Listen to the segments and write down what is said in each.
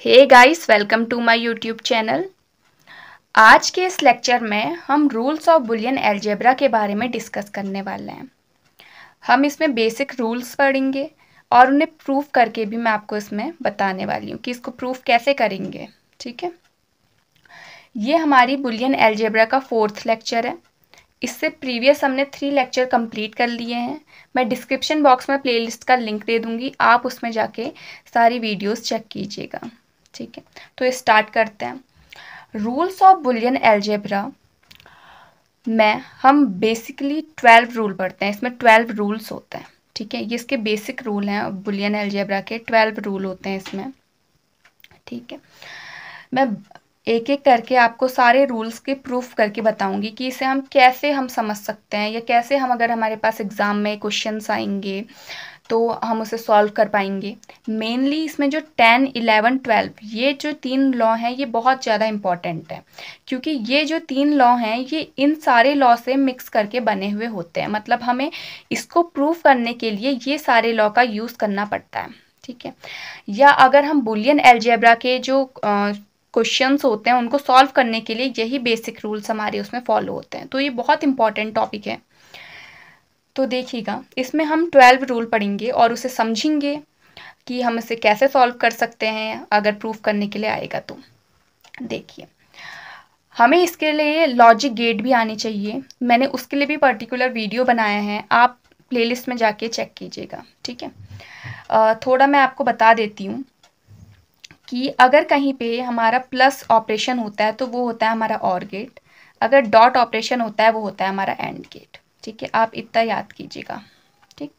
Hey guys, welcome to my YouTube channel. आज के इस लेक्चर में हम रूल्स ऑफ बुलियन अलजेब्रा के बारे में डिस्कस करने वाले हैं। हम इसमें बेसिक रूल्स पढ़ेंगे और उन्हें प्रूफ करके भी मैं आपको इसमें बताने वाली हूँ कि इसको प्रूफ कैसे करेंगे। ठीक है, ये हमारी बुलियन अलजेब्रा का 4th लेक्चर है। इससे प्रीवियस हमने 3 लेक्चर कंप्लीट कर लिए हैं। मैं डिस्क्रिप्शन बॉक्स में प्लेलिस्ट का लिंक दे दूँगी, आप उसमें जाके सारी वीडियोस चेक कीजिएगा। ठीक है, तो स्टार्ट करते हैं। रूल्स ऑफ बुलियन अलजेब्रा में हम बेसिकली 12 रूल पढ़ते हैं। इसमें 12 रूल्स होते हैं। ठीक है, ये इसके बेसिक रूल हैं। बुलियन अलजेब्रा के 12 रूल होते हैं इसमें। ठीक है, मैं एक एक करके आपको सारे रूल्स के प्रूफ करके बताऊंगी कि इसे हम कैसे समझ सकते हैं, या कैसे हम, अगर हमारे पास एग्ज़ाम में क्वेश्चंस आएंगे तो हम उसे सॉल्व कर पाएंगे। मेनली इसमें जो 10, 11, 12 ये जो 3 लॉ हैं ये बहुत ज़्यादा इम्पॉर्टेंट है, क्योंकि ये जो 3 लॉ हैं ये इन सारे लॉ से मिक्स करके बने हुए होते हैं। मतलब हमें इसको प्रूफ करने के लिए ये सारे लॉ का यूज़ करना पड़ता है। ठीक है, या अगर हम बुलियन अलजेब्रा के जो क्वेश्चंस होते हैं उनको सॉल्व करने के लिए यही बेसिक रूल्स हमारे उसमें फॉलो होते हैं। तो ये बहुत इंपॉर्टेंट टॉपिक है। तो देखिएगा, इसमें हम 12 रूल पढ़ेंगे और उसे समझेंगे कि हम इसे कैसे सॉल्व कर सकते हैं अगर प्रूफ करने के लिए आएगा तो। देखिए, हमें इसके लिए लॉजिक गेट भी आनी चाहिए। मैंने उसके लिए भी पर्टिकुलर वीडियो बनाया है, आप प्लेलिस्ट में जाके चेक कीजिएगा। ठीक है, थोड़ा मैं आपको बता देती हूँ कि अगर कहीं पे हमारा प्लस ऑपरेशन होता है तो वो होता है हमारा और गेट, अगर डॉट ऑपरेशन होता है वो होता है हमारा एंड गेट। ठीक है, आप इतना याद कीजिएगा। ठीक,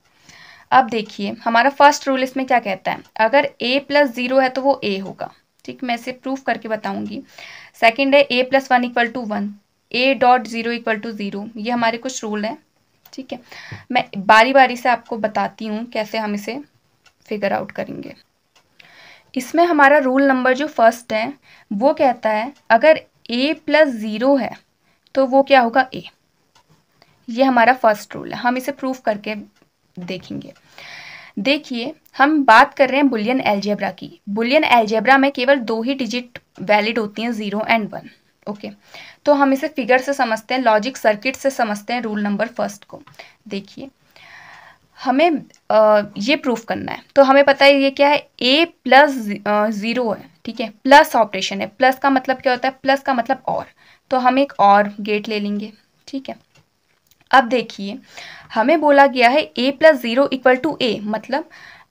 अब देखिए हमारा फर्स्ट रूल इसमें क्या कहता है, अगर a + 0 है तो वो a होगा। ठीक, मैं इसे प्रूफ करके बताऊंगी। सेकंड है a + 1 = 1, a.0 = 0। ये हमारे कुछ रूल हैं। ठीक है, मैं बारी बारी से आपको बताती हूँ कैसे हम इसे फिगर आउट करेंगे। इसमें हमारा रूल नंबर जो फर्स्ट है वो कहता है अगर a + 0 है तो वो क्या होगा, a। ये हमारा फर्स्ट रूल है, हम इसे प्रूफ करके देखेंगे। देखिए, हम बात कर रहे हैं बुलियन अलजेब्रा की। बुलियन अलजेब्रा में केवल 2 ही डिजिट वैलिड होती हैं, 0 और 1। ओके, तो हम इसे फिगर से समझते हैं, लॉजिक सर्किट से समझते हैं रूल नंबर फर्स्ट को। देखिए, हमें ये प्रूफ करना है तो हमें पता है ये क्या है, a + 0 है। ठीक है, प्लस ऑपरेशन है। प्लस का मतलब क्या होता है, प्लस का मतलब और, तो हम एक और गेट ले लेंगे। ठीक है, अब देखिए हमें बोला गया है a + 0 = a, मतलब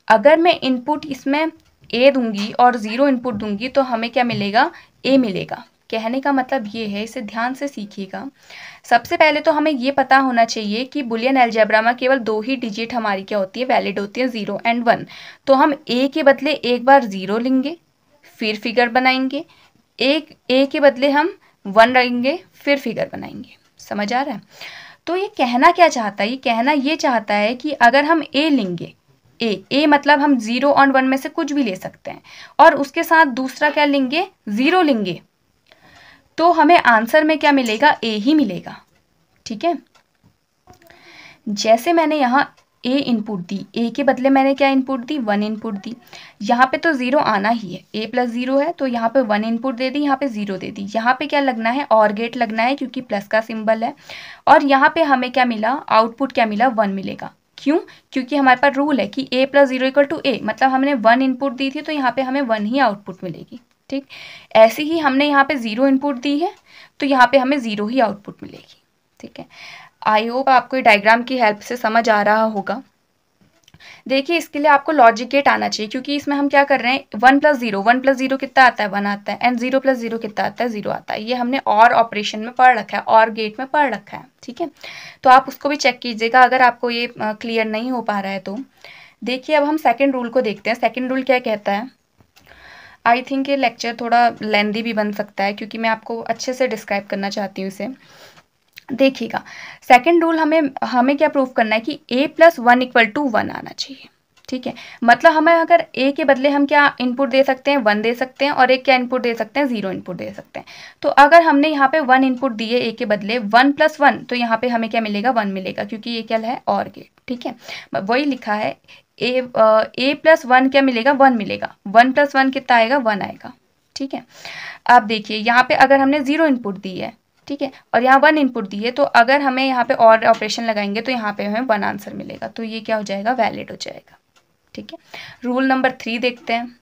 अगर मैं इनपुट इसमें a दूंगी और 0 इनपुट दूंगी तो हमें क्या मिलेगा, a मिलेगा। कहने का मतलब ये है, इसे ध्यान से सीखिएगा। सबसे पहले तो हमें ये पता होना चाहिए कि बुलियन अलजेब्रा में केवल 2 ही डिजिट हमारी क्या होती है, वैलिड होती है, 0 और 1। तो हम a के बदले एक बार 0 लेंगे, फिर फिगर बनाएंगे। एक a के बदले हम 1 रहेंगे, फिर फिगर बनाएंगे। समझ आ रहा है? तो ये कहना क्या चाहता है, ये कहना ये चाहता है कि अगर हम a लेंगे, a मतलब हम 0 और 1 में से कुछ भी ले सकते हैं, और उसके साथ दूसरा क्या लेंगे, 0 लेंगे, तो हमें आंसर में क्या मिलेगा, a ही मिलेगा। ठीक है, जैसे मैंने यहाँ a इनपुट दी, a के बदले मैंने क्या इनपुट दी, 1 इनपुट दी। यहाँ पे तो 0 आना ही है, a + 0 है तो यहाँ पे 1 इनपुट दे दी, यहाँ पे 0 दे दी। यहाँ पे क्या लगना है, और गेट लगना है, क्योंकि प्लस का सिंबल है। और यहाँ पे हमें क्या मिला, आउटपुट क्या मिला, 1 मिलेगा। क्यों, क्योंकि हमारे पास रूल है कि a + 0 = a, मतलब हमने 1 इनपुट दी थी तो यहाँ पे हमें 1 ही आउटपुट मिलेगी। ठीक, ऐसे ही हमने यहाँ पे 0 इनपुट दी है तो यहाँ पे हमें 0 ही आउटपुट मिलेगी। ठीक है, आई होप आपको ये डायग्राम की हेल्प से समझ आ रहा होगा। देखिए, इसके लिए आपको लॉजिक गेट आना चाहिए, क्योंकि इसमें हम क्या कर रहे हैं, 1 + 0, 1 + 0 कितना आता है, 1 आता है, एंड 0 + 0 कितना आता है, 0 आता है। ये हमने और ऑपरेशन में पढ़ रखा है, और गेट में पढ़ रखा है। ठीक है, तो आप उसको भी चेक कीजिएगा अगर आपको ये क्लियर नहीं हो पा रहा है तो। देखिए, अब हम सेकेंड रूल को देखते हैं। सेकेंड रूल क्या कहता है, आई थिंक ये लेक्चर थोड़ा लेंदी भी बन सकता है, क्योंकि मैं आपको अच्छे से डिस्क्राइब करना चाहती हूँ इसे। देखिएगा, सेकंड रूल हमें क्या प्रूफ करना है कि a + 1 = 1 आना चाहिए। ठीक है, मतलब हमें अगर a के बदले हम क्या इनपुट दे सकते हैं, 1 दे सकते हैं, और एक क्या इनपुट दे सकते हैं, 0 इनपुट दे सकते हैं। तो अगर हमने यहाँ पे 1 इनपुट दिए a के बदले, 1 + 1, तो यहाँ पे हमें क्या मिलेगा, 1 मिलेगा, क्योंकि ये क्या है, और गेट। ठीक है, वही लिखा है ए प्लस वन क्या मिलेगा, 1 मिलेगा, 1 + 1 कितना आएगा, 1 आएगा। ठीक है, अब देखिए यहाँ पे अगर हमने 0 इनपुट दी है, ठीक है, और यहाँ 1 इनपुट दी है, तो अगर हमें यहाँ पे और ऑपरेशन लगाएंगे तो यहाँ पे हमें 1 आंसर मिलेगा, तो ये क्या हो जाएगा, वैलिड हो जाएगा। ठीक है, रूल नंबर 3 देखते हैं।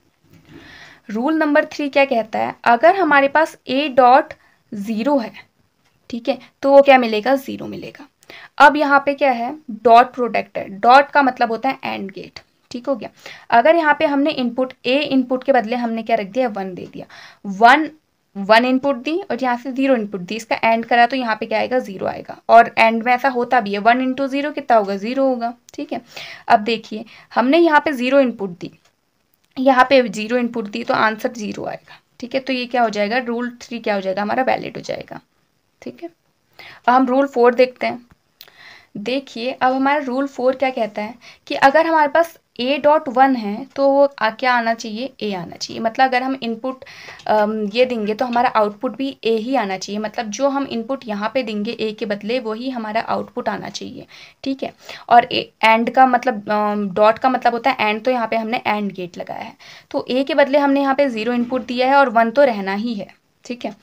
रूल नंबर 3 क्या कहता है, अगर हमारे पास ए डॉट 0 है, ठीक है, तो वो क्या मिलेगा, 0 मिलेगा। अब यहाँ पे क्या है, डॉट प्रोडक्ट है, डॉट का मतलब होता है एंड गेट। ठीक हो गया, अगर यहाँ पे हमने इनपुट ए इनपुट के बदले हमने क्या रख दिया, 1 दे दिया, 1 इनपुट दी और यहाँ से 0 इनपुट दी, इसका एंड करा तो यहाँ पे क्या आएगा, 0 आएगा, और एंड में ऐसा होता भी है, 1 × 0 कितना होगा, 0 होगा। ठीक है, अब देखिए हमने यहाँ पे 0 इनपुट दी, यहाँ पे 0 इनपुट दी, तो आंसर 0 आएगा। ठीक है, तो ये क्या हो जाएगा, रूल 3 क्या हो जाएगा, हमारा वैलिड हो जाएगा। ठीक है, अब हम रूल 4 देखते हैं। देखिए अब हमारा रूल 4 क्या कहता है कि अगर हमारे पास A.1 है तो वो क्या आना चाहिए, A आना चाहिए। मतलब अगर हम इनपुट ये देंगे तो हमारा आउटपुट भी A ही आना चाहिए, मतलब जो हम इनपुट यहाँ पे देंगे A के बदले वही हमारा आउटपुट आना चाहिए। ठीक है, और एंड का मतलब डॉट का मतलब होता है एंड, तो यहाँ पे हमने एंड गेट लगाया है, तो A के बदले हमने यहाँ पे 0 इनपुट दिया है और 1 तो रहना ही है। ठीक है,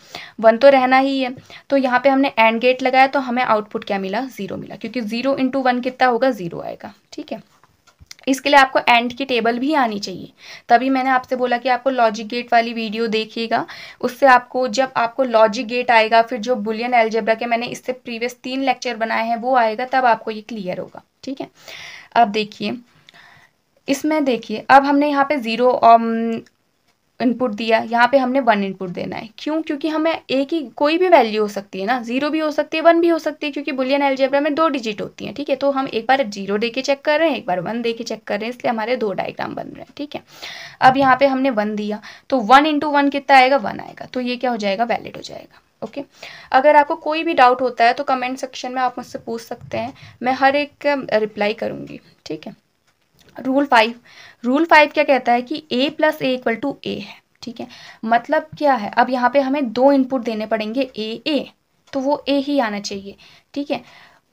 1 तो रहना ही है, तो यहाँ पे हमने एंड गेट लगाया तो हमें आउटपुट क्या मिला, 0 मिला, क्योंकि 0 × 1 कितना होगा, 0 आएगा। ठीक है, इसके लिए आपको एंड की टेबल भी आनी चाहिए, तभी मैंने आपसे बोला कि आपको लॉजिक गेट वाली वीडियो देखिएगा, उससे आपको जब आपको लॉजिक गेट आएगा, फिर जो बुलियन अलजेब्रा के मैंने इससे प्रीवियस 3 लेक्चर बनाए हैं वो आएगा, तब आपको ये क्लियर होगा। ठीक है, अब देखिए इसमें, देखिए अब हमने यहाँ पे 0 इनपुट दिया, यहाँ पे हमने 1 इनपुट देना है, क्यों, क्योंकि हमें एक ही कोई भी वैल्यू हो सकती है ना, 0 भी हो सकती है, 1 भी हो सकती है, क्योंकि बुलियन अलजेब्रा में 2 डिजिट होती हैं। ठीक है, तो हम एक बार 0 दे के चेक कर रहे हैं, एक बार 1 दे के चेक कर रहे हैं, इसलिए हमारे 2 डायग्राम बन रहे हैं। ठीक है, अब यहाँ पे हमने 1 दिया, तो 1 × 1 कितना आएगा, 1 आएगा, तो ये क्या हो जाएगा, वैलिड हो जाएगा। ओके, अगर आपको कोई भी डाउट होता है तो कमेंट सेक्शन में आप मुझसे पूछ सकते हैं, मैं हर एक का रिप्लाई करूँगी। ठीक है, रूल 5 क्या कहता है कि A + A = A है। ठीक है, मतलब क्या है, अब यहाँ पे हमें 2 इनपुट देने पड़ेंगे A, तो वो A ही आना चाहिए। ठीक है,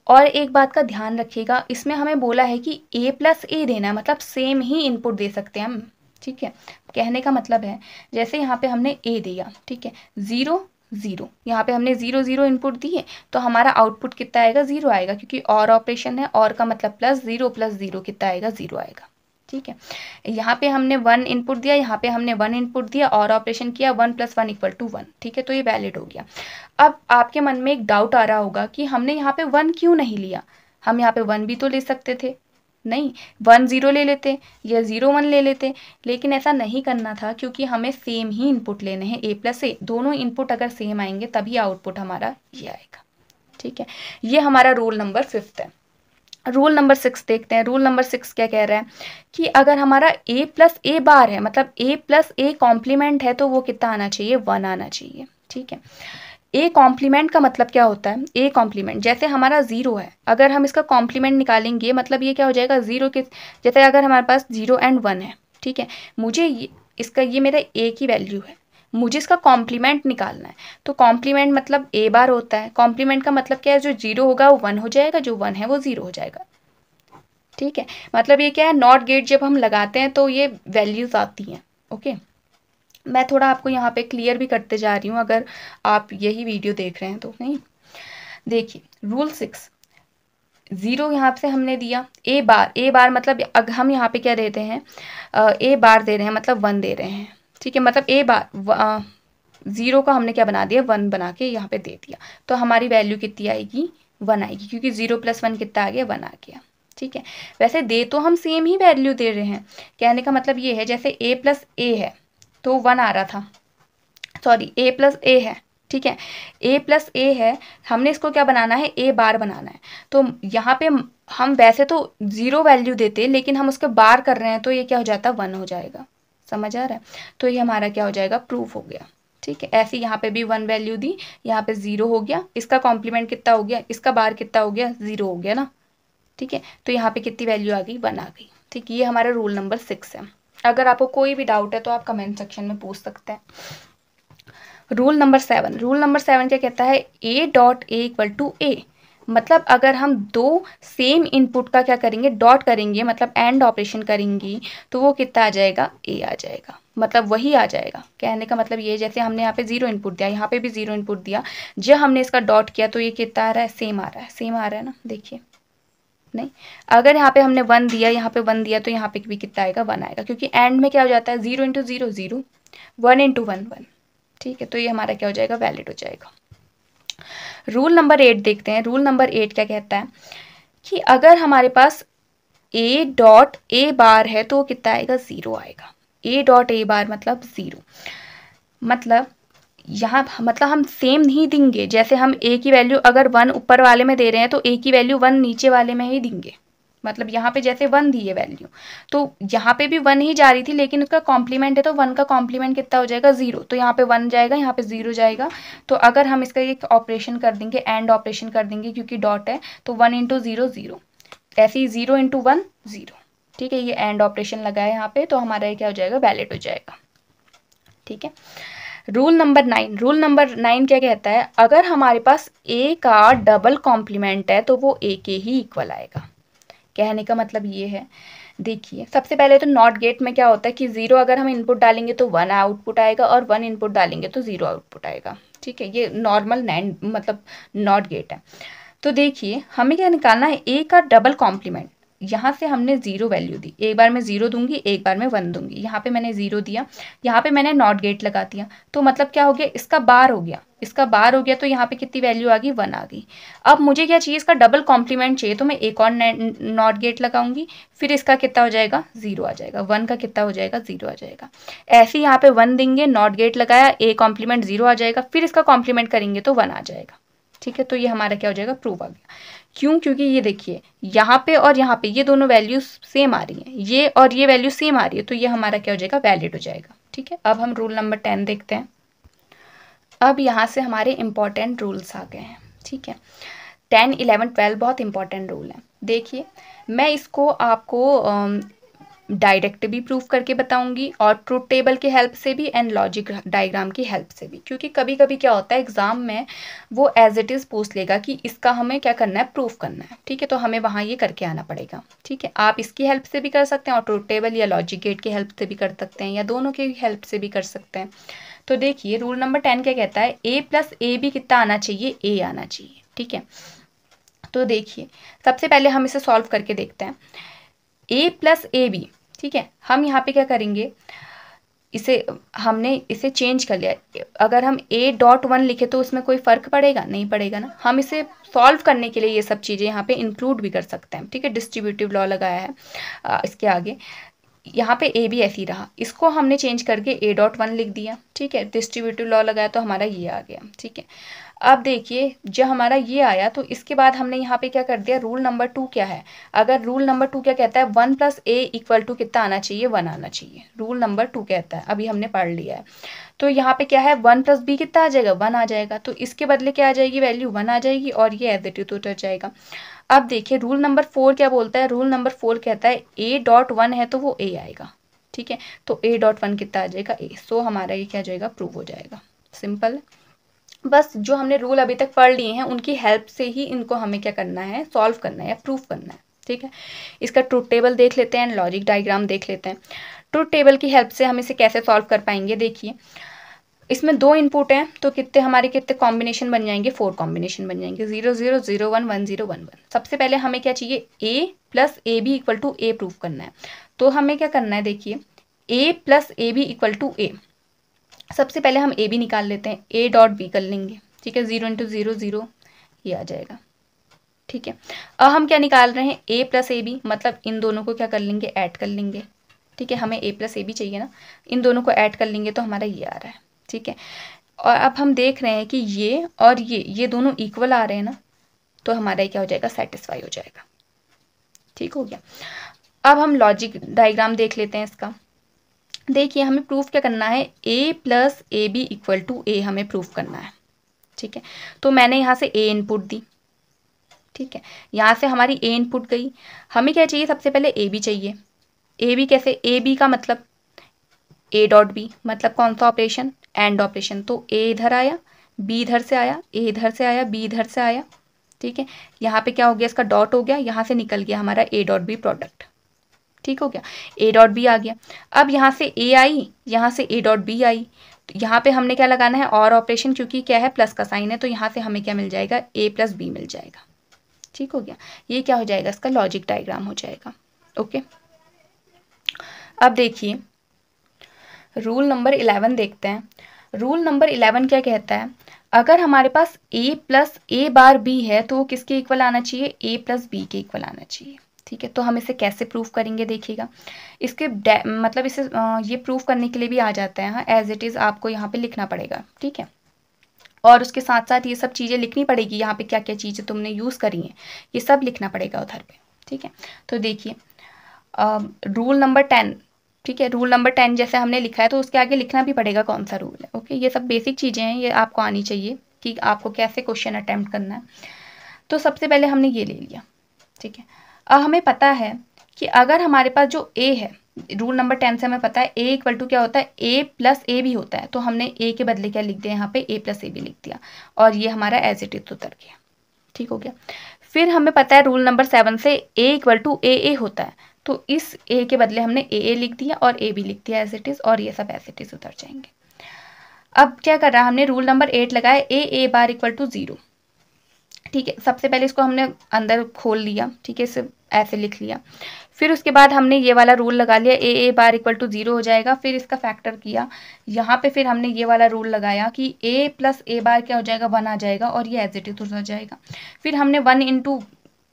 और एक बात का ध्यान रखिएगा, इसमें हमें बोला है कि A + A देना है, मतलब सेम ही इनपुट दे सकते हैं हम। ठीक है, कहने का मतलब है जैसे यहाँ पे हमने A दिया, ठीक है, 0 0, यहाँ पे हमने 0 0 इनपुट दिए, तो हमारा आउटपुट कितना आएगा, 0 आएगा, क्योंकि और ऑपरेशन है, और का मतलब +0 + 0 कितना आएगा, 0 आएगा। ठीक है, यहाँ पे हमने 1 इनपुट दिया, यहाँ पे हमने 1 इनपुट दिया, और ऑपरेशन किया, 1 + 1 = 1। ठीक है, तो ये वैलिड हो गया। अब आपके मन में एक डाउट आ रहा होगा कि हमने यहाँ पे 1 क्यों नहीं लिया, हम यहाँ पे 1 भी तो ले सकते थे, नहीं 1 0 ले लेते या 0 1 ले लेते, लेकिन ऐसा नहीं करना था, क्योंकि हमें सेम ही इनपुट लेने हैं, A + A, दोनों इनपुट अगर सेम आएंगे तभी आउटपुट हमारा ये आएगा। ठीक है, ये हमारा रूल नंबर 5 है। रूल नंबर 6 देखते हैं। रूल नंबर 6 क्या कह रहा है कि अगर हमारा A + A बार है, मतलब A + A कॉम्प्लीमेंट है, तो वो कितना आना चाहिए, 1 आना चाहिए। ठीक है, A कॉम्प्लीमेंट का मतलब क्या होता है, A कॉम्प्लीमेंट जैसे हमारा 0 है, अगर हम इसका कॉम्प्लीमेंट निकालेंगे, मतलब ये क्या हो जाएगा, 0 के जैसे अगर हमारे पास 0 और 1 है, ठीक है, मुझे इसका ये मेरा A की वैल्यू है, मुझे इसका कॉम्प्लीमेंट निकालना है, तो कॉम्प्लीमेंट मतलब A बार होता है, कॉम्प्लीमेंट का मतलब क्या है, जो 0 होगा वो 1 हो जाएगा, जो 1 है वो 0 हो जाएगा। ठीक है, मतलब ये क्या है, नॉट गेट जब हम लगाते हैं तो ये वैल्यूज आती हैं। ओके, मैं थोड़ा आपको यहाँ पे क्लियर भी करते जा रही हूँ, अगर आप यही वीडियो देख रहे हैं तो। नहीं, देखिए रूल 6, 0 यहाँ से हमने दिया, A बार मतलब हम यहाँ पे क्या देते हैं, A बार दे रहे हैं, मतलब 1 दे रहे हैं। ठीक है, मतलब A बार 0 का हमने क्या बना दिया, 1 बना के यहाँ पे दे दिया, तो हमारी वैल्यू कितनी आएगी, 1 आएगी, क्योंकि 0 + 1 कितना आ गया, 1 आ गया। ठीक है, वैसे दे तो हम सेम ही वैल्यू दे रहे हैं, कहने का मतलब ये है, जैसे A + A है तो 1 आ रहा था, सॉरी A + A है, ठीक है, A + A है, हमने इसको क्या बनाना है, A बार बनाना है, तो यहाँ पे हम वैसे तो 0 वैल्यू देते, लेकिन हम उसके बार कर रहे हैं, तो ये क्या हो जाता है, 1 हो जाएगा। समझ आ रहा है, तो ये हमारा क्या हो जाएगा, प्रूफ हो गया। ठीक है, ऐसे यहाँ पे भी 1 वैल्यू दी, यहाँ पे 0 हो गया, इसका कॉम्प्लीमेंट कितना हो गया, इसका बार कितना हो गया, 0 हो गया ना। ठीक है, तो यहाँ पे कितनी वैल्यू आ गई, 1 आ गई। ठीक, ये हमारा रूल नंबर 6 है। अगर आपको कोई भी डाउट है तो आप कमेंट सेक्शन में पूछ सकते हैं। रूल नंबर 7 क्या कहता है, A.A = A, मतलब अगर हम दो सेम इनपुट का क्या करेंगे, डॉट करेंगे, मतलब एंड ऑपरेशन करेंगी, तो वो कितना आ जाएगा, ए आ जाएगा, मतलब वही आ जाएगा। कहने का मतलब ये, जैसे हमने यहाँ पे 0 इनपुट दिया, यहाँ पे भी 0 इनपुट दिया, जब हमने इसका डॉट किया तो ये कितना आ रहा है, सेम आ रहा है, सेम आ रहा है ना, देखिए। नहीं, अगर यहाँ पे हमने 1 दिया, यहाँ पे 1 दिया, तो यहाँ पे भी कितना आएगा, 1 आएगा, क्योंकि एंड में क्या हो जाता है, 0 इंटू 0 0, 1 इंटू 1 1। ठीक है, तो ये हमारा क्या हो जाएगा, वैलिड हो जाएगा। रूल नंबर 8 देखते हैं। रूल नंबर 8 क्या कहता है कि अगर हमारे पास ए डॉट ए बार है तो कितना आएगा, 0 आएगा। ए डॉट ए बार मतलब 0, मतलब यहाँ मतलब हम सेम नहीं देंगे। जैसे हम ए की वैल्यू अगर 1 ऊपर वाले में दे रहे हैं तो ए की वैल्यू 1 नीचे वाले में ही देंगे। मतलब यहाँ पे जैसे 1 दी है वैल्यू, तो यहाँ पे भी 1 ही जा रही थी, लेकिन उसका कॉम्प्लीमेंट है तो 1 का कॉम्प्लीमेंट कितना हो जाएगा, 0। तो यहाँ पे 1 जाएगा, यहाँ पे 0 जाएगा। तो अगर हम इसका एक ऑपरेशन कर देंगे, एंड ऑपरेशन कर देंगे, क्योंकि डॉट है, तो 1 इंटू 0 0, ऐसे ही 0 इंटू 1 0। ठीक है, ये एंड ऑपरेशन लगा है यहाँ पे, तो हमारा ये क्या हो जाएगा, वैलिड हो जाएगा। ठीक है, रूल नंबर 9। रूल नंबर 9 क्या कहता है, अगर हमारे पास ए का डबल कॉम्प्लीमेंट है तो वो ए के ही इक्वल आएगा। कहने का मतलब ये है, देखिए सबसे पहले तो नॉट गेट में क्या होता है कि 0 अगर हम इनपुट डालेंगे तो 1 आउटपुट आएगा, और 1 इनपुट डालेंगे तो 0 आउटपुट आएगा। ठीक है, ये नॉर्मल नैंड मतलब नॉट गेट है। तो देखिए हमें क्या निकालना है, ए का डबल कॉम्प्लीमेंट। यहाँ से हमने 0 वैल्यू दी, एक बार मैं 0 दूंगी, एक बार मैं 1 दूंगी। यहाँ पे मैंने 0 दिया, यहाँ पे मैंने नॉट गेट लगा दिया, तो मतलब क्या हो गया, इसका बार हो गया, इसका बार हो गया, तो यहाँ पे कितनी वैल्यू आ गई, 1 आ गई। अब मुझे क्या चाहिए, इसका डबल कॉम्प्लीमेंट चाहिए, तो मैं एक और नॉट गेट लगाऊंगी, फिर इसका कितना हो जाएगा, 0 आ जाएगा, 1 का कितना हो जाएगा, 0 आ जाएगा। ऐसे यहाँ पे 1 देंगे, नॉट गेट लगाया, ए कॉम्प्लीमेंट 0 आ जाएगा, फिर इसका कॉम्प्लीमेंट करेंगे तो 1 आ जाएगा। ठीक है, तो ये हमारा क्या हो जाएगा, प्रूव आ गया। क्यों, क्योंकि ये देखिए यहाँ पे और यहाँ पे ये दोनों वैल्यूज सेम आ रही हैं, ये और ये वैल्यू सेम आ रही है, तो ये हमारा क्या हो जाएगा, वैलिड हो जाएगा। ठीक है, अब हम रूल नंबर 10 देखते हैं। अब यहाँ से हमारे इंपॉर्टेंट रूल्स आ गए हैं। ठीक है, 10 11 12 बहुत इंपॉर्टेंट रूल है। देखिए मैं इसको आपको डायरेक्ट भी प्रूफ करके बताऊंगी, और ट्रूथ टेबल की हेल्प से भी, एंड लॉजिक डायग्राम की हेल्प से भी, क्योंकि कभी कभी क्या होता है एग्जाम में वो एज इट इज़ पूछ लेगा कि इसका हमें क्या करना है, प्रूफ करना है। ठीक है, तो हमें वहाँ ये करके आना पड़ेगा। ठीक है, आप इसकी हेल्प से भी कर सकते हैं, और ट्रूथ टेबल या लॉजिक गेट की हेल्प से भी कर सकते हैं, या दोनों की हेल्प से भी कर सकते हैं। तो देखिए रूल नंबर 10 क्या कहता है, ए प्लस ए बी कितना आना चाहिए, ए आना चाहिए। ठीक है, तो देखिए सबसे पहले हम इसे सॉल्व करके देखते हैं। ए प्लस ए बी, ठीक है, हम यहाँ पे क्या करेंगे, हमने इसे चेंज कर लिया। अगर हम ए डॉट 1 लिखे तो उसमें कोई फ़र्क पड़ेगा, नहीं पड़ेगा ना। हम इसे सॉल्व करने के लिए ये सब चीज़ें यहाँ पे इंक्लूड भी कर सकते हैं। ठीक है, डिस्ट्रीब्यूटिव लॉ लगाया है इसके आगे। यहाँ पे ए भी ऐसे ही रहा, इसको हमने चेंज करके ए डॉट 1 लिख दिया। ठीक है, डिस्ट्रीब्यूटिव लॉ लगाया तो हमारा ये आ गया। ठीक है, अब देखिए जब हमारा ये आया तो इसके बाद हमने यहाँ पे क्या कर दिया, रूल नंबर 2 क्या है, अगर रूल नंबर 2 क्या कहता है, 1 प्लस ए इक्वल टू कितना आना चाहिए, 1 आना चाहिए। रूल नंबर 2 कहता है, अभी हमने पढ़ लिया है। तो यहाँ पे क्या है, 1 प्लस बी कितना आ जाएगा, 1 आ जाएगा। तो इसके बदले क्या आ जाएगी, वैल्यू 1 आ जाएगी, और ये एज इट इज उतर जाएगा। अब देखिए रूल नंबर 4 क्या बोलता है, रूल नंबर 4 कहता है ए डॉट 1 है तो वो ए आएगा। ठीक है, तो ए डॉट 1 कितना आ जाएगा, ए। सो हमारा ये क्या हो जाएगा, प्रूव हो जाएगा। सिंपल। बस जो हमने रूल अभी तक पढ़ लिए हैं उनकी हेल्प से ही इनको हमें क्या करना है, सॉल्व करना है या प्रूफ करना है। ठीक है, इसका ट्रूथ टेबल देख लेते हैं, लॉजिक डायग्राम देख लेते हैं। ट्रूथ टेबल की हेल्प से हम इसे कैसे सॉल्व कर पाएंगे, देखिए इसमें 2 इनपुट हैं तो कितने कॉम्बिनेशन बन जाएंगे, 4 कॉम्बिनेशन बन जाएंगे, 0 0 0 1 1 0 1 1। सबसे पहले हमें क्या चाहिए, A plus A B equal to A proof करना है। तो हमें क्या करना है, देखिए A plus A B equal to A. सबसे पहले हम ए बी निकाल लेते हैं, ए डॉट बी कर लेंगे। ठीक है, 0 इंटू 0 0 ये आ जाएगा। ठीक है, अब हम क्या निकाल रहे हैं, ए प्लस ए बी, मतलब इन दोनों को क्या कर लेंगे, ऐड कर लेंगे। ठीक है, हमें ए प्लस ए बी चाहिए ना, इन दोनों को ऐड कर लेंगे तो हमारा ये आ रहा है। ठीक है, और अब हम देख रहे हैं कि ये और ये दोनों इक्वल आ रहे हैं ना, तो हमारा ये क्या हो जाएगा, सेटिस्फाई हो जाएगा। ठीक हो गया। अब हम लॉजिक डायग्राम देख लेते हैं इसका। देखिए हमें प्रूफ क्या करना है, A plus A B equal to A हमें प्रूफ करना है। ठीक है, तो मैंने यहाँ से ए इनपुट दी। ठीक है, यहाँ से हमारी ए इनपुट गई। हमें क्या चाहिए, सबसे पहले ए बी चाहिए। ए बी कैसे, ए बी का मतलब ए डॉट बी, मतलब कौन सा ऑपरेशन, एंड ऑपरेशन। तो ए इधर आया, बी इधर से आया, ए इधर से आया, बी इधर से आया। ठीक है, यहाँ पे क्या हो गया, इसका डॉट हो गया, यहाँ से निकल गया हमारा ए डॉट बी प्रोडक्ट। ठीक हो गया, ए डॉट बी आ गया। अब यहाँ से ए आई, यहाँ से ए डॉट बी आई, तो यहाँ पे हमने क्या लगाना है, और ऑपरेशन, क्योंकि क्या है प्लस का साइन है, तो यहाँ से हमें क्या मिल जाएगा, ए प्लस बी मिल जाएगा। ठीक हो गया, ये क्या हो जाएगा, इसका लॉजिक डायग्राम हो जाएगा। ओके, अब देखिए रूल नंबर 11 देखते हैं। रूल नंबर 11 क्या कहता है, अगर हमारे पास a plus A bar B है तो वो किसके इक्वल आना चाहिए, a प्लस बी के इक्वल आना चाहिए। ठीक है, तो हम इसे कैसे प्रूफ करेंगे देखिएगा। इसके मतलब इसे ये प्रूफ करने के लिए भी आ जाता है, हाँ, एज इट इज़ आपको यहाँ पे लिखना पड़ेगा। ठीक है, और उसके साथ साथ ये सब चीज़ें लिखनी पड़ेगी, यहाँ पे क्या क्या चीज़ें तुमने यूज़ करी हैं ये सब लिखना पड़ेगा उधर पे। ठीक है, तो देखिए रूल नंबर 10, ठीक है, रूल नंबर 10 जैसे हमने लिखा है तो उसके आगे लिखना भी पड़ेगा कौन सा रूल है। ओके, ये सब बेसिक चीज़ें हैं, ये आपको आनी चाहिए कि आपको कैसे क्वेश्चन अटेम्प्ट करना है। तो सबसे पहले हमने ये ले लिया। ठीक है, अब हमें पता है कि अगर हमारे पास जो ए है, रूल नंबर 10 से हमें पता है ए इक्वल टू क्या होता है, ए प्लस ए भी होता है, तो हमने ए के बदले क्या लिख दिया यहाँ पे, ए प्लस ए भी लिख दिया, और ये हमारा एज इट इज उतर गया। ठीक हो गया, फिर हमें पता है रूल नंबर 7 से ए इक्वल टू ए होता है, तो इस ए के बदले हमने ए लिख दिया और ए भी लिख दिया एज इट इज, और ये सब एज इट इज उतर जाएंगे। अब क्या कर रहा है, हमने रूल नंबर 8 लगाया, ए बार इक्वल टू 0। ठीक है, सबसे पहले इसको हमने अंदर खोल लिया, ठीक है, इसे ऐसे लिख लिया। फिर उसके बाद हमने ये वाला रूल लगा लिया, ए बार इक्वल टू 0 हो जाएगा। फिर इसका फैक्टर किया यहाँ पे, फिर हमने ये वाला रूल लगाया कि ए प्लस ए बार क्या हो जाएगा, 1 आ जाएगा, और ये एज इट इज हो जाएगा। फिर हमने 1 इंटू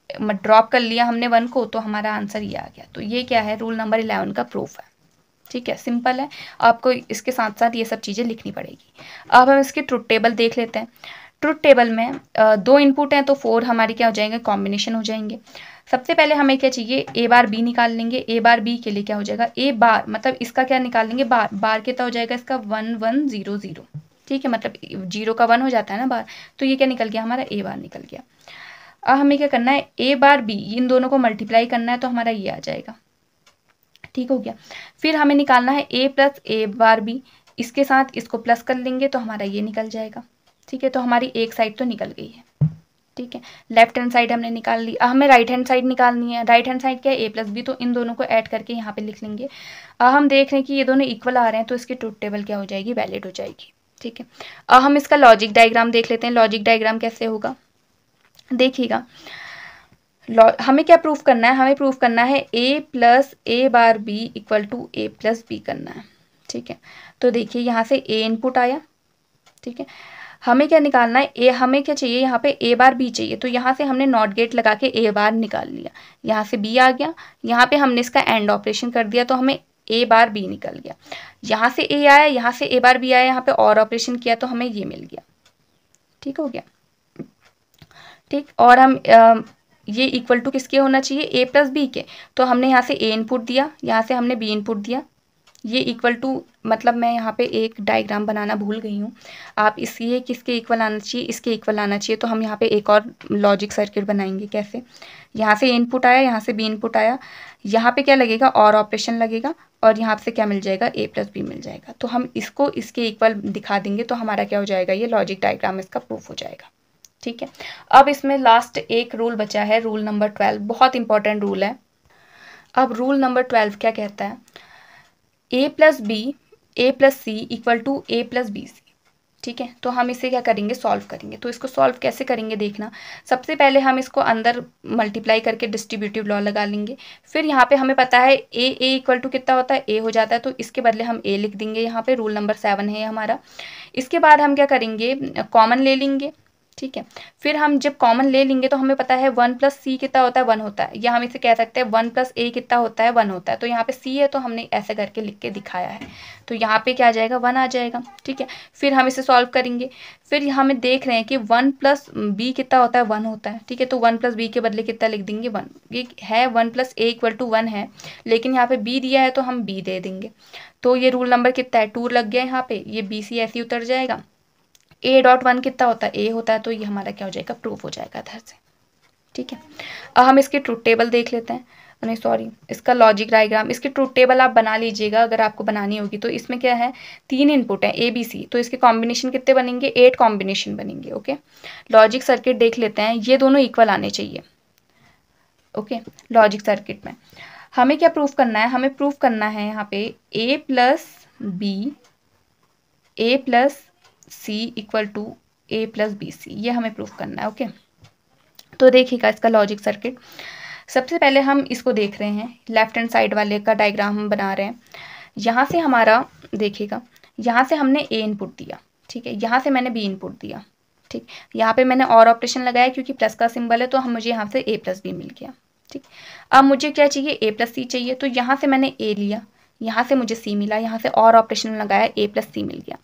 ड्रॉप कर लिया हमने 1 को, तो हमारा आंसर ये आ गया। तो ये क्या है, रूल नंबर 11 का प्रूफ है। ठीक है, सिंपल है, आपको इसके साथ साथ ये सब चीज़ें लिखनी पड़ेगी। अब हम इसकी ट्रुथ टेबल देख लेते हैं। ट्रुथ टेबल में 2 इनपुट हैं तो 4 हमारी क्या हो जाएंगे, कॉम्बिनेशन हो जाएंगे। सबसे पहले हमें क्या चाहिए, ए बार बी निकाल लेंगे। ए बार बी के लिए क्या हो जाएगा, ए बार मतलब इसका क्या निकाल लेंगे, बार, बार कितना हो जाएगा इसका 1 1 0 0। ठीक है, मतलब 0 का 1 हो जाता है ना बार, तो ये क्या निकल गया, हमारा ए बार निकल गया। अब हमें क्या करना है, ए बार बी, इन दोनों को मल्टीप्लाई करना है, तो हमारा ये आ जाएगा। ठीक हो गया, फिर हमें निकालना है A plus A bar B, इसके साथ इसको प्लस कर लेंगे तो हमारा ये निकल जाएगा। ठीक है, तो हमारी एक साइड तो निकल गई है। ठीक है, लेफ्ट हैंड साइड हमने निकाल ली। अब हमें राइट हैंड साइड निकालनी है। राइट हैंड साइड क्या है, ए प्लस बी, तो इन दोनों को ऐड करके यहाँ पे लिख लेंगे। अब हम देख रहे हैं कि ये दोनों इक्वल आ रहे हैं, तो इसकी ट्रुथ टेबल क्या हो जाएगी, वैलिड हो जाएगी। ठीक है, अब हम इसका लॉजिक डायग्राम देख लेते हैं। लॉजिक डायग्राम कैसे होगा देखिएगा, हमें क्या प्रूफ करना है, हमें प्रूफ करना है A plus A bar B equal to A plus B करना है। ठीक है, तो देखिए यहाँ से ए इनपुट आया। ठीक है, हमें क्या निकालना है, ए हमें क्या चाहिए, यहाँ पे ए बार बी चाहिए, तो यहाँ से हमने नॉट गेट लगा के ए बार निकाल लिया, यहाँ से बी आ गया, यहाँ पे हमने इसका एंड ऑपरेशन कर दिया, तो हमें ए बार बी निकल गया। यहाँ से ए आया, यहाँ से ए बार बी आया, यहाँ पे और ऑपरेशन किया तो हमें ये मिल गया। ठीक हो गया, ठीक, और हम ये इक्वल टू किसके होना चाहिए, ए प्लस बी के, तो हमने यहाँ से ए इनपुट दिया, यहाँ से हमने बी इनपुट दिया, ये इक्वल टू, मतलब मैं यहाँ पे एक डायग्राम बनाना भूल गई हूँ, आप ये किसके इक्वल आना चाहिए, इसके इक्वल आना चाहिए, तो हम यहाँ पे एक और लॉजिक सर्किट बनाएंगे। कैसे, यहाँ से इनपुट आया, यहाँ से बी इनपुट आया, यहाँ पे क्या लगेगा, और ऑपरेशन लगेगा, और यहाँ से क्या मिल जाएगा, ए प्लस बी मिल जाएगा, तो हम इसको इसके इक्वल दिखा देंगे, तो हमारा क्या हो जाएगा, ये लॉजिक डायग्राम इसका प्रूफ हो जाएगा। ठीक है, अब इसमें लास्ट एक रूल बचा है, रूल नंबर 12, बहुत इंपॉर्टेंट रूल है। अब रूल नंबर 12 क्या कहता है, A plus B A plus C equal to A plus B C. ठीक है, तो हम इसे क्या करेंगे, सॉल्व करेंगे। तो इसको सॉल्व कैसे करेंगे देखना, सबसे पहले हम इसको अंदर मल्टीप्लाई करके डिस्ट्रीब्यूटिव लॉ लगा लेंगे। फिर यहाँ पे हमें पता है ए इक्वल टू कितना होता है, ए हो जाता है, तो इसके बदले हम ए लिख देंगे, यहाँ पे रूल नंबर 7 है हमारा। इसके बाद हम क्या करेंगे, कॉमन ले लेंगे। ठीक है, फिर हम जब कॉमन ले लेंगे तो हमें पता है 1 प्लस सी कितना होता है, 1 होता है, या हम इसे कह सकते हैं 1 प्लस ए कितना होता है, 1 होता है। तो यहाँ पे सी है तो हमने ऐसे करके लिख के दिखाया है, तो यहाँ पे क्या आ जाएगा, 1 आ जाएगा। ठीक है, फिर हम इसे सॉल्व करेंगे। फिर हमें देख रहे हैं कि 1 प्लस बी कितना होता है, 1 होता है। ठीक है, तो 1 प्लस बी के बदले कितना लिख देंगे, 1। ये है 1 प्लस ए इक्वल टू 1 है, लेकिन यहाँ पे बी दिया है तो हम बी दे देंगे। तो ये रूल नंबर कितना है, 2 लग गया यहाँ पे, ये बी सी ऐसे ही उतर जाएगा। ए डॉट 1 कितना होता है, ए होता है, तो ये हमारा क्या हो जाएगा, प्रूफ हो जाएगा इधर से। ठीक है, अब हम इसकी ट्रुथ टेबल देख लेते हैं। नहीं सॉरी, इसका लॉजिक डायग्राम, इसकी ट्रूथ टेबल आप बना लीजिएगा अगर आपको बनानी होगी। तो इसमें क्या है, 3 इनपुट है ABC, तो इसके कॉम्बिनेशन कितने बनेंगे, 8 कॉम्बिनेशन बनेंगे। ओके, लॉजिक सर्किट देख लेते हैं, ये दोनों इक्वल आने चाहिए। ओके, लॉजिक सर्किट में हमें क्या प्रूफ करना है, हमें प्रूफ करना है यहाँ पे A plus B, A plus C equal to A plus BC, ये हमें प्रूफ करना है। ओके, तो देखिएगा इसका लॉजिक सर्किट। सबसे पहले हम इसको देख रहे हैं, लेफ्ट हैंड साइड वाले का डायग्राम हम बना रहे हैं। यहाँ से हमारा देखिएगा, यहाँ से हमने A इनपुट दिया, ठीक है, यहाँ से मैंने B इनपुट दिया, ठीक, यहाँ पे मैंने और ऑपरेशन लगाया क्योंकि प्लस का सिंबल है, तो हम मुझे यहाँ से A प्लस B मिल गया। ठीक, अब मुझे क्या चाहिए, A प्लस C चाहिए, तो यहाँ से मैंने A लिया, यहाँ से मुझे C मिला, यहाँ से और ऑपरेशन लगाया, A प्लस C मिल गया।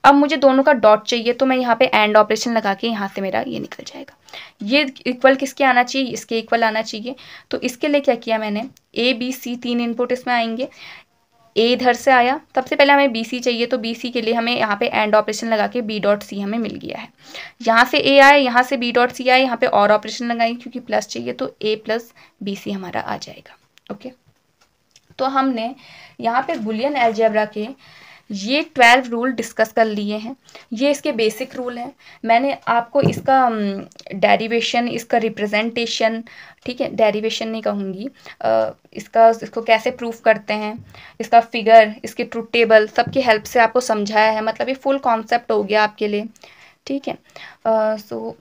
अब मुझे दोनों का डॉट चाहिए, तो मैं यहाँ पे एंड ऑपरेशन लगा के यहाँ से मेरा ये निकल जाएगा। ये इक्वल किसके आना चाहिए, इसके इक्वल आना चाहिए। तो इसके लिए क्या किया मैंने, A B C 3 इनपुट इसमें आएंगे। A इधर से आया, सबसे पहले हमें BC चाहिए, तो BC के लिए हमें यहाँ पे एंड ऑपरेशन लगा के B डॉट C हमें मिल गया है। यहाँ से A आया, यहाँ से B डॉट C आया, यहाँ पे और ऑपरेशन लगाएंगे क्योंकि प्लस चाहिए, तो A प्लस BC हमारा आ जाएगा। ओके, तो हमने यहाँ पे बुलियन अलजेब्रा के ये 12 रूल डिस्कस कर लिए हैं। ये इसके बेसिक रूल हैं। मैंने आपको इसका डेरिवेशन, इसका रिप्रेजेंटेशन, ठीक है, डेरिवेशन नहीं कहूँगी, इसको कैसे प्रूफ करते हैं, इसका फिगर, इसके ट्रूथ टेबल, सबकी हेल्प से आपको समझाया है। मतलब ये फुल कॉन्सेप्ट हो गया आपके लिए, ठीक है। सो